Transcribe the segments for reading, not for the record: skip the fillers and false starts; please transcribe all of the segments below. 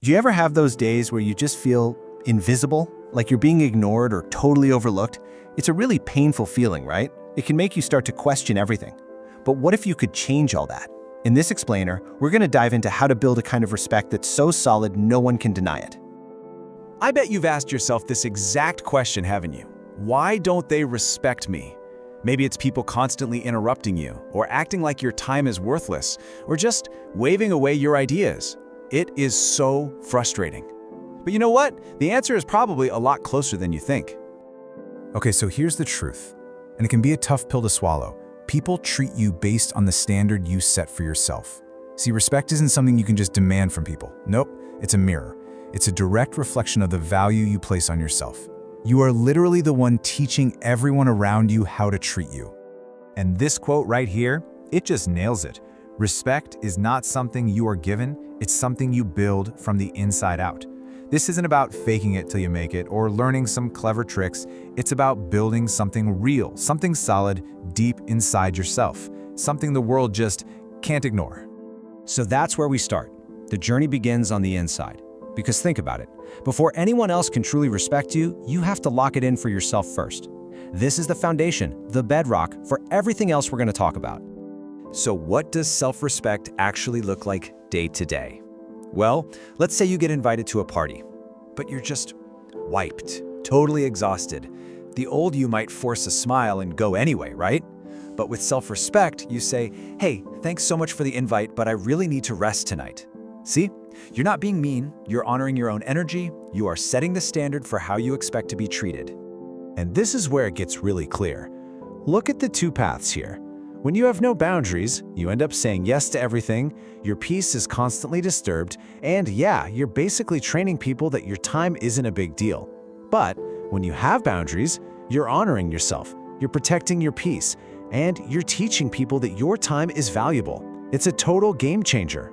Do you ever have those days where you just feel invisible, like you're being ignored or totally overlooked? It's a really painful feeling, right? It can make you start to question everything. But what if you could change all that? In this explainer, we're going to dive into how to build a kind of respect that's so solid no one can deny it. I bet you've asked yourself this exact question, haven't you? Why don't they respect me? Maybe it's people constantly interrupting you, or acting like your time is worthless, or just waving away your ideas. It is so frustrating. But you know what? The answer is probably a lot closer than you think. Okay, so here's the truth, and it can be a tough pill to swallow. People treat you based on the standard you set for yourself. See, respect isn't something you can just demand from people. Nope, it's a mirror. It's a direct reflection of the value you place on yourself. You are literally the one teaching everyone around you how to treat you. And this quote right here, it just nails it. Respect is not something you are given, it's something you build from the inside out. This isn't about faking it till you make it or learning some clever tricks. It's about building something real, something solid, deep inside yourself, something the world just can't ignore. So that's where we start. The journey begins on the inside. Because think about it, before anyone else can truly respect you, you have to lock it in for yourself first. This is the foundation, the bedrock, for everything else we're going to talk about. So what does self-respect actually look like day to day? Well, let's say you get invited to a party, but you're just wiped, totally exhausted. The old you might force a smile and go anyway, right? But with self-respect, you say, hey, thanks so much for the invite, but I really need to rest tonight. See? You're not being mean, you're honoring your own energy, you are setting the standard for how you expect to be treated. And this is where it gets really clear. Look at the two paths here. When you have no boundaries, you end up saying yes to everything, your peace is constantly disturbed, and yeah, you're basically training people that your time isn't a big deal. But when you have boundaries, you're honoring yourself, you're protecting your peace, and you're teaching people that your time is valuable. It's a total game changer.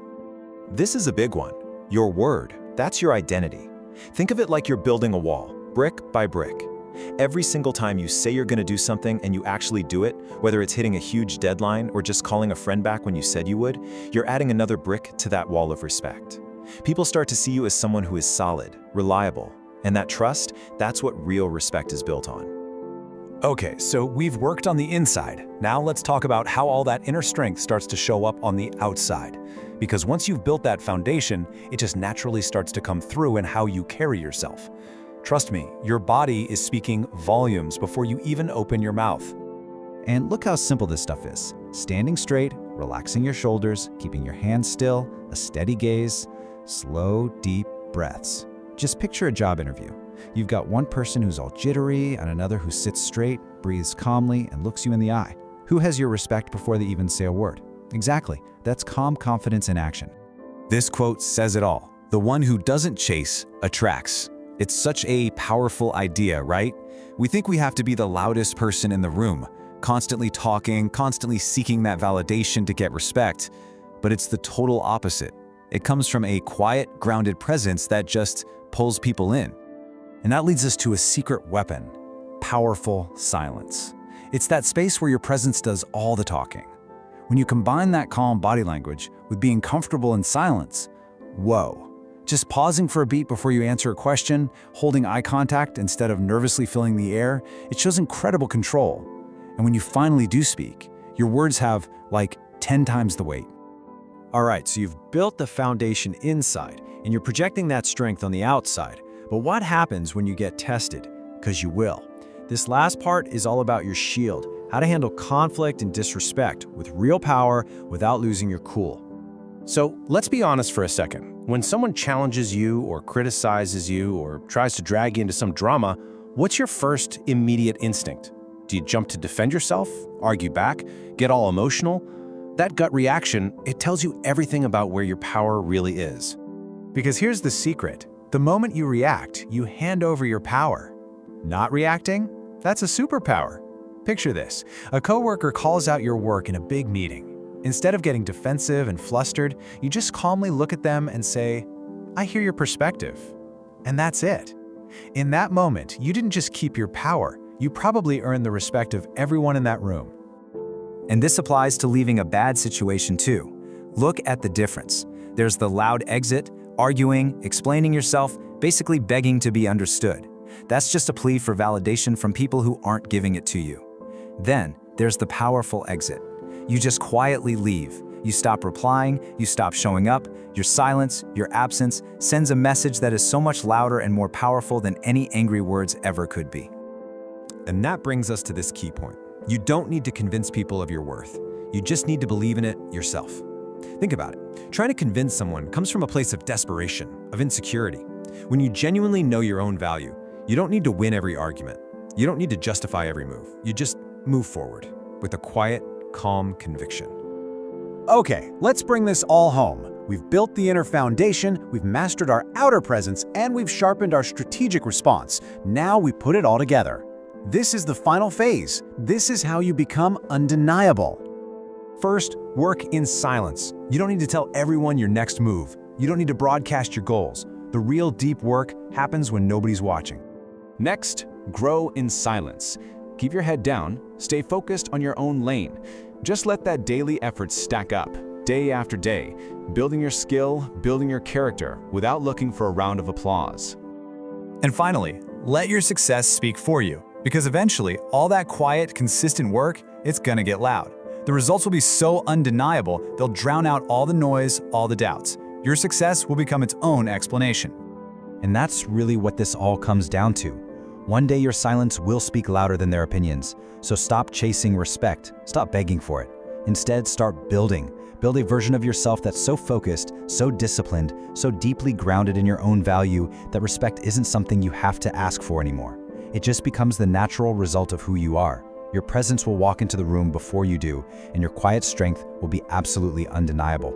This is a big one. Your word, that's your identity. Think of it like you're building a wall, brick by brick. Every single time you say you're going to do something and you actually do it, whether it's hitting a huge deadline or just calling a friend back when you said you would, you're adding another brick to that wall of respect. People start to see you as someone who is solid, reliable, and that trust, that's what real respect is built on. Okay, so we've worked on the inside. Now let's talk about how all that inner strength starts to show up on the outside. Because once you've built that foundation, it just naturally starts to come through in how you carry yourself. Trust me, your body is speaking volumes before you even open your mouth. And look how simple this stuff is. Standing straight, relaxing your shoulders, keeping your hands still, a steady gaze, slow, deep breaths. Just picture a job interview. You've got one person who's all jittery and another who sits straight, breathes calmly, and looks you in the eye. Who has your respect before they even say a word? Exactly. That's calm confidence in action. This quote says it all. The one who doesn't chase attracts. It's such a powerful idea, right? We think we have to be the loudest person in the room, constantly talking, constantly seeking that validation to get respect. But it's the total opposite. It comes from a quiet, grounded presence that just pulls people in. And that leads us to a secret weapon, powerful silence. It's that space where your presence does all the talking. When you combine that calm body language with being comfortable in silence, whoa. Just pausing for a beat before you answer a question, holding eye contact instead of nervously filling the air, it shows incredible control. And when you finally do speak, your words have like 10 times the weight. All right, so you've built the foundation inside, and you're projecting that strength on the outside. But what happens when you get tested? Because you will. This last part is all about your shield, how to handle conflict and disrespect with real power without losing your cool. So let's be honest for a second. When someone challenges you or criticizes you or tries to drag you into some drama, what's your first immediate instinct? Do you jump to defend yourself, argue back, get all emotional? That gut reaction, it tells you everything about where your power really is. Because here's the secret. The moment you react, you hand over your power. Not reacting? That's a superpower. Picture this. A coworker calls out your work in a big meeting. Instead of getting defensive and flustered, you just calmly look at them and say, I hear your perspective. And that's it. In that moment, you didn't just keep your power, you probably earned the respect of everyone in that room. And this applies to leaving a bad situation too. Look at the difference. There's the loud exit, arguing, explaining yourself, basically begging to be understood. That's just a plea for validation from people who aren't giving it to you. Then, there's the powerful exit. You just quietly leave. You stop replying, you stop showing up. Your silence, your absence, sends a message that is so much louder and more powerful than any angry words ever could be. And that brings us to this key point. You don't need to convince people of your worth. You just need to believe in it yourself. Think about it. Trying to convince someone comes from a place of desperation, of insecurity. When you genuinely know your own value, you don't need to win every argument. You don't need to justify every move. You just move forward with a quiet, calm conviction. Okay, let's bring this all home. We've built the inner foundation, we've mastered our outer presence, and we've sharpened our strategic response. Now we put it all together. This is the final phase. This is how you become undeniable. First, work in silence. You don't need to tell everyone your next move. You don't need to broadcast your goals. The real deep work happens when nobody's watching. Next, grow in silence. Keep your head down, stay focused on your own lane. Just let that daily effort stack up, day after day, building your skill, building your character, without looking for a round of applause. And finally, let your success speak for you, because eventually, all that quiet, consistent work, it's gonna get loud. The results will be so undeniable, they'll drown out all the noise, all the doubts. Your success will become its own explanation. And that's really what this all comes down to. One day your silence will speak louder than their opinions. So stop chasing respect, stop begging for it. Instead, start building. Build a version of yourself that's so focused, so disciplined, so deeply grounded in your own value that respect isn't something you have to ask for anymore. It just becomes the natural result of who you are. Your presence will walk into the room before you do, and your quiet strength will be absolutely undeniable.